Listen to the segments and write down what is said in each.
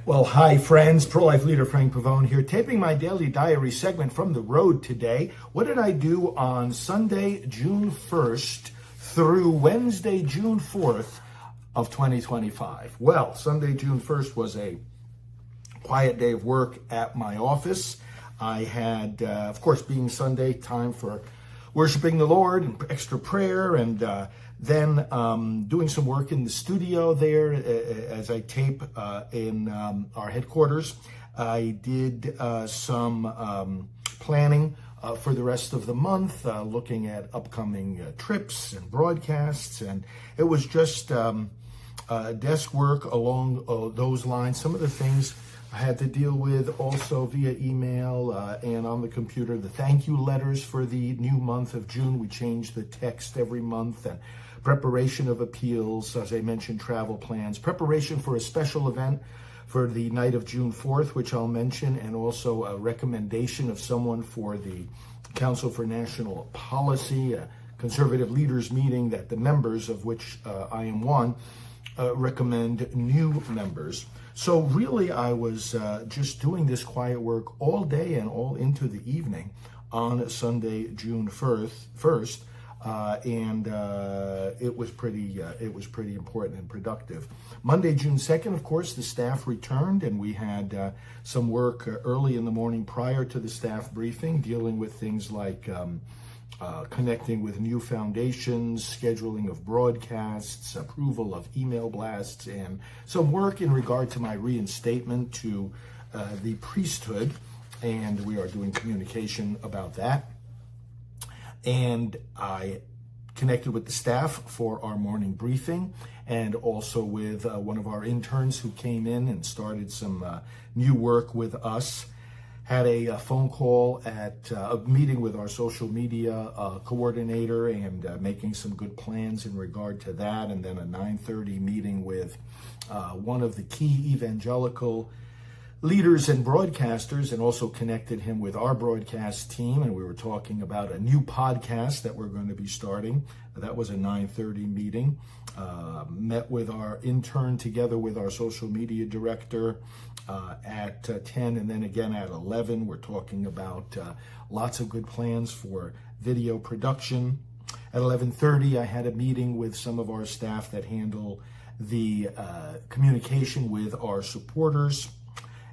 Well, hi, friends. Pro-life leader Frank Pavone here, taping my daily diary segment from the road today. What did I do on Sunday, June 1st through Wednesday, June 4th of 2025? Well, Sunday, June 1st was a quiet day of work at my office. I had, of course, being Sunday, time for worshiping the Lord and extra prayer, and then doing some work in the studio there as I tape in our headquarters. I did some planning for the rest of the month, looking at upcoming trips and broadcasts, and it was just desk work along those lines. Some of the things I had to deal with also via email and on the computer, the thank you letters for the new month of June. We changed the text every month, and preparation of appeals, as I mentioned, travel plans, preparation for a special event for the night of June 4th, which I'll mention, and also a recommendation of someone for the Council for National Policy, a conservative leaders meeting that the members, of which I am one, recommend new members. So really, I was just doing this quiet work all day and all into the evening on Sunday, June 1st, and it was pretty important and productive. Monday, June 2nd, of course, the staff returned, and we had some work early in the morning prior to the staff briefing, dealing with things like connecting with new foundations, scheduling of broadcasts, approval of email blasts, and some work in regard to my reinstatement to the priesthood, and we are doing communication about that. And I connected with the staff for our morning briefing, and also with one of our interns who came in and started some new work with us. Had a phone call at a meeting with our social media coordinator, and making some good plans in regard to that. And then a 9:30 meeting with one of the key evangelical leaders and broadcasters, and also connected him with our broadcast team. And we were talking about a new podcast that we're going to be starting. That was a 9:30 meeting. Met with our intern together with our social media director at 10, and then again at 11. We're talking about lots of good plans for video production. At 11:30, I had a meeting with some of our staff that handle the communication with our supporters.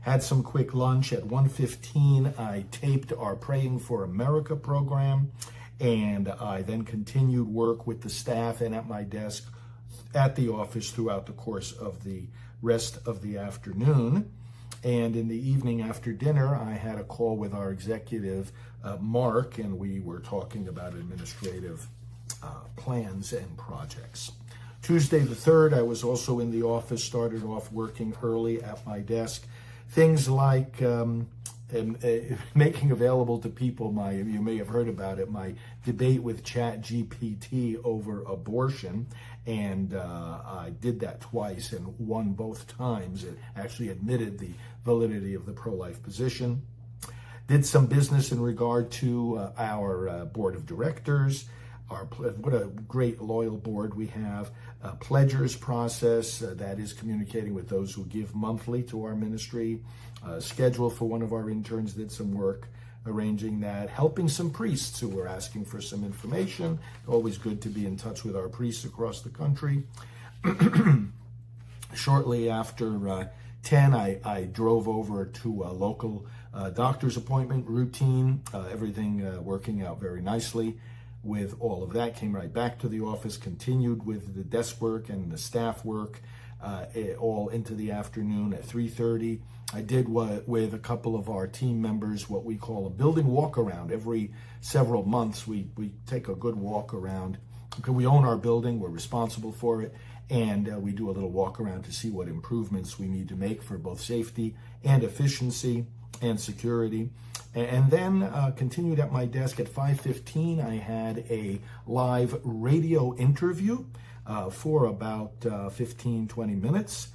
Had some quick lunch. At 1:15, I taped our Praying for America program, and I then continued work with the staff and at my desk at the office throughout the course of the rest of the afternoon. And in the evening after dinner, I had a call with our executive, Mark, and we were talking about administrative plans and projects. Tuesday the 3rd, I was also in the office, started off working early at my desk. Things like making available to people you may have heard about it, my debate with ChatGPT over abortion. And I did that twice and won both times. It actually admitted the validity of the pro-life position. Did some business in regard to our board of directors. What a great loyal board we have. Pledgers process, that is communicating with those who give monthly to our ministry. Schedule for one of our interns, did some work arranging that. Helping some priests who were asking for some information. Always good to be in touch with our priests across the country. Shortly after 10, I drove over to a local doctor's appointment routine. Everything working out very nicely. With all of that, came right back to the office, continued with the desk work and the staff work all into the afternoon. At 3:30, I did with a couple of our team members what we call a building walk around. Every several months, we take a good walk around. Because we own our building, we're responsible for it, and we do a little walk around to see what improvements we need to make for both safety and efficiency and security. And then continued at my desk. At 5:15, I had a live radio interview for about 15-20 minutes.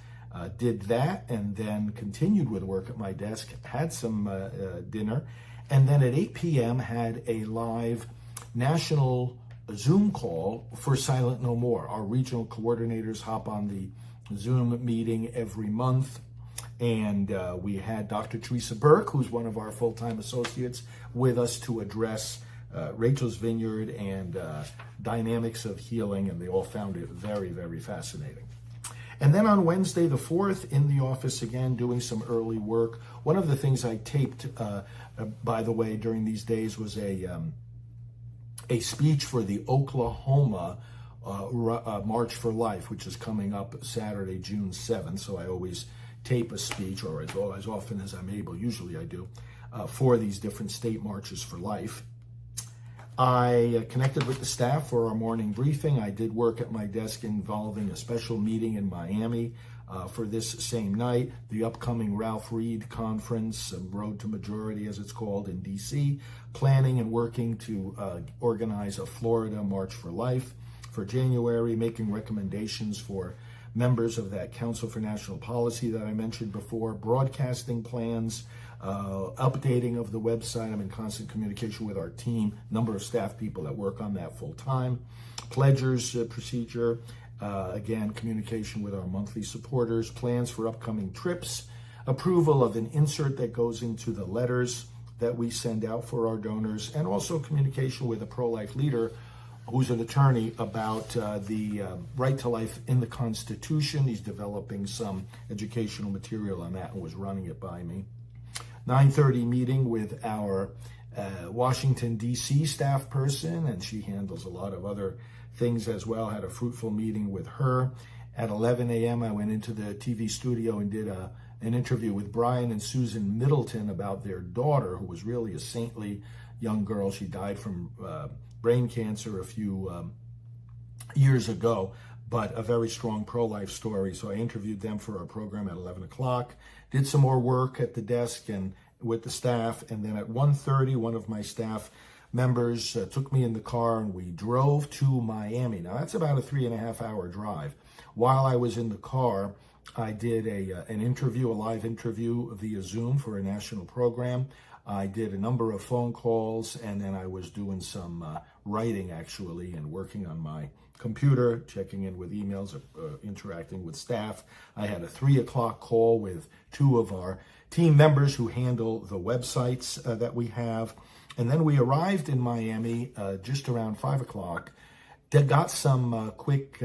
Did that, and then continued with work at my desk, had some dinner, and then at 8 p.m. had a live national Zoom call for Silent No More. Our regional coordinators hop on the Zoom meeting every month, And we had Dr. Teresa Burke, who's one of our full-time associates, with us to address Rachel's Vineyard and dynamics of healing, and they all found it very, very fascinating. And then on Wednesday the 4th, in the office again, doing some early work. One of the things I taped, by the way, during these days was a speech for the Oklahoma March for Life, which is coming up Saturday, June 7th. So I always tape a speech, or as often as I'm able, usually I do, for these different state marches for life. I connected with the staff for our morning briefing. I did work at my desk involving a special meeting in Miami for this same night, the upcoming Ralph Reed Conference, Road to Majority as it's called, in DC, planning and working to organize a Florida March for Life for January, making recommendations for members of that Council for National Policy that I mentioned before, broadcasting plans, updating of the website. I'm in constant communication with our team, number of staff people that work on that full time. Pledgers procedure, again, communication with our monthly supporters, plans for upcoming trips, approval of an insert that goes into the letters that we send out for our donors, and also communication with a pro-life leader who's an attorney about the right to life in the Constitution. He's developing some educational material on that and was running it by me. 9:30 meeting with our Washington, D.C. staff person, and she handles a lot of other things as well. Had a fruitful meeting with her. At 11 a.m., I went into the TV studio and did an interview with Brian and Susan Middleton about their daughter, who was really a saintly young girl. She died from brain cancer a few years ago, but a very strong pro-life story. So I interviewed them for our program at 11 o'clock, did some more work at the desk and with the staff, and then at 1:30, one of my staff members took me in the car and we drove to Miami. Now that's about a 3.5 hour drive. While I was in the car, I did an interview, a live interview via Zoom for a national program. I did a number of phone calls, and then I was doing some writing actually and working on my computer, checking in with emails, interacting with staff. I had a 3 o'clock call with two of our team members who handle the websites that we have. And then we arrived in Miami just around 5 o'clock. Got some quick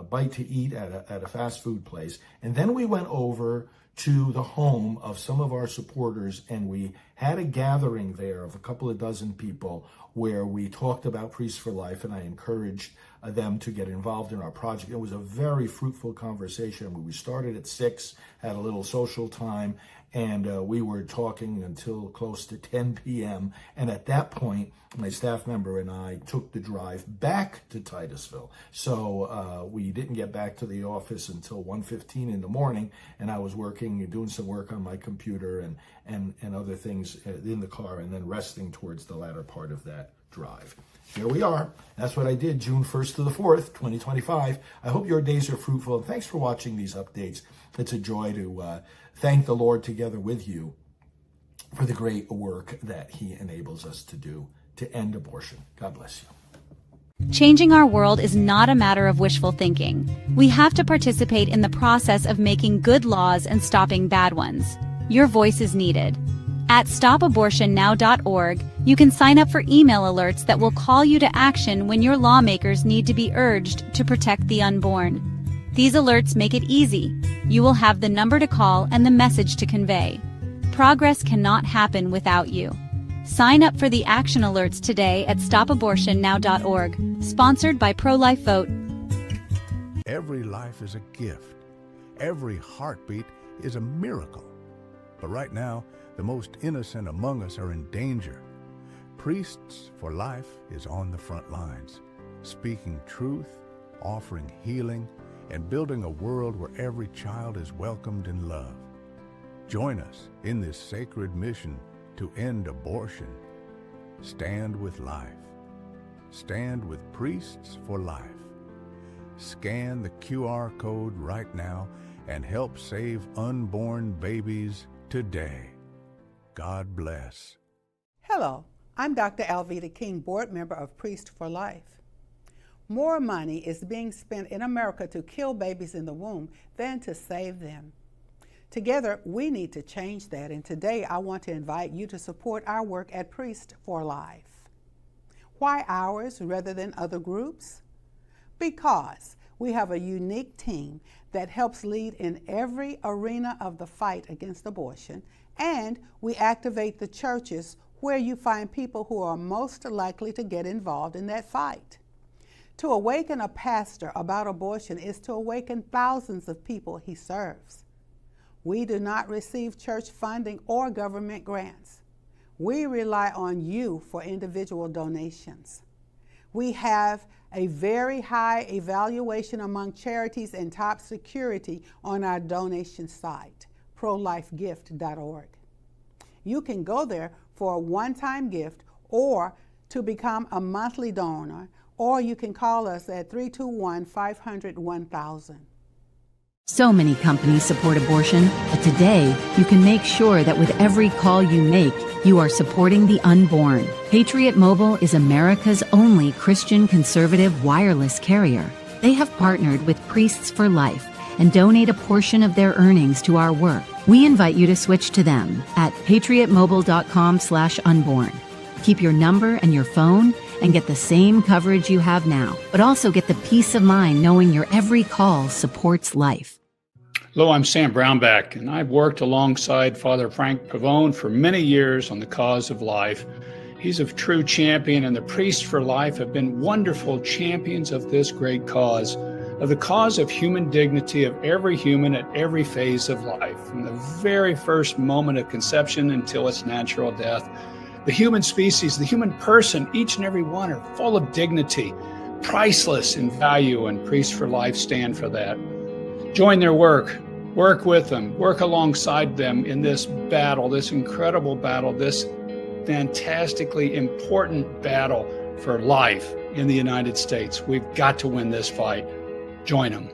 bite to eat at a fast food place. And then we went over to the home of some of our supporters, and we had a gathering there of a couple of dozen people where we talked about Priests for Life, and I encouraged them to get involved in our project. It was a very fruitful conversation. We started at 6, had a little social time, and we were talking until close to 10 p.m. And at that point, my staff member and I took the drive back to Titusville. So we didn't get back to the office until 1:15 in the morning, and I was doing some work on my computer and other things in the car, and then resting towards the latter part of that drive. Here we are. That's what I did June 1st to the 4th, 2025. I hope your days are fruitful, and thanks for watching these updates. It's a joy to thank the Lord together with you for the great work that He enables us to do to end abortion. God bless you. Changing our world is not a matter of wishful thinking. We have to participate in the process of making good laws and stopping bad ones. Your voice is needed. At stopabortionnow.org, you can sign up for email alerts that will call you to action when your lawmakers need to be urged to protect the unborn. These alerts make it easy. You will have the number to call and the message to convey. Progress cannot happen without you. Sign up for the action alerts today at stopabortionnow.org, sponsored by Pro-Life Vote. Every life is a gift. Every heartbeat is a miracle. But right now, the most innocent among us are in danger. Priests for Life is on the front lines, speaking truth, offering healing, and building a world where every child is welcomed and loved. Join us in this sacred mission to end abortion. Stand with life. Stand with Priests for Life. Scan the QR code right now and help save unborn babies today. God bless. Hello, I'm Dr. Alveda King, board member of Priests for Life. More money is being spent in America to kill babies in the womb than to save them. Together, we need to change that, and today I want to invite you to support our work at Priest for Life. Why ours rather than other groups? Because we have a unique team that helps lead in every arena of the fight against abortion, and we activate the churches where you find people who are most likely to get involved in that fight. To awaken a pastor about abortion is to awaken thousands of people he serves. We do not receive church funding or government grants. We rely on you for individual donations. We have a very high evaluation among charities and top security on our donation site, prolifegift.org. You can go there for a one-time gift or to become a monthly donor, or you can call us at 321-500-1000. So many companies support abortion, but today you can make sure that with every call you make, you are supporting the unborn. Patriot Mobile is America's only Christian conservative wireless carrier. They have partnered with Priests for Life and donate a portion of their earnings to our work. We invite you to switch to them at patriotmobile.com/unborn. Keep your number and your phone and get the same coverage you have now, but also get the peace of mind knowing your every call supports life. Hello, I'm Sam Brownback, and I've worked alongside Father Frank Pavone for many years on the cause of life. He's a true champion, and the Priests for Life have been wonderful champions of this great cause, of the cause of human dignity of every human at every phase of life, from the very first moment of conception until its natural death. The human species, the human person, each and every one are full of dignity, priceless in value, and Priests for Life stand for that. Join their work with them, work alongside them in this battle, this incredible battle, this fantastically important battle for life in the United States. We've got to win this fight. Join them.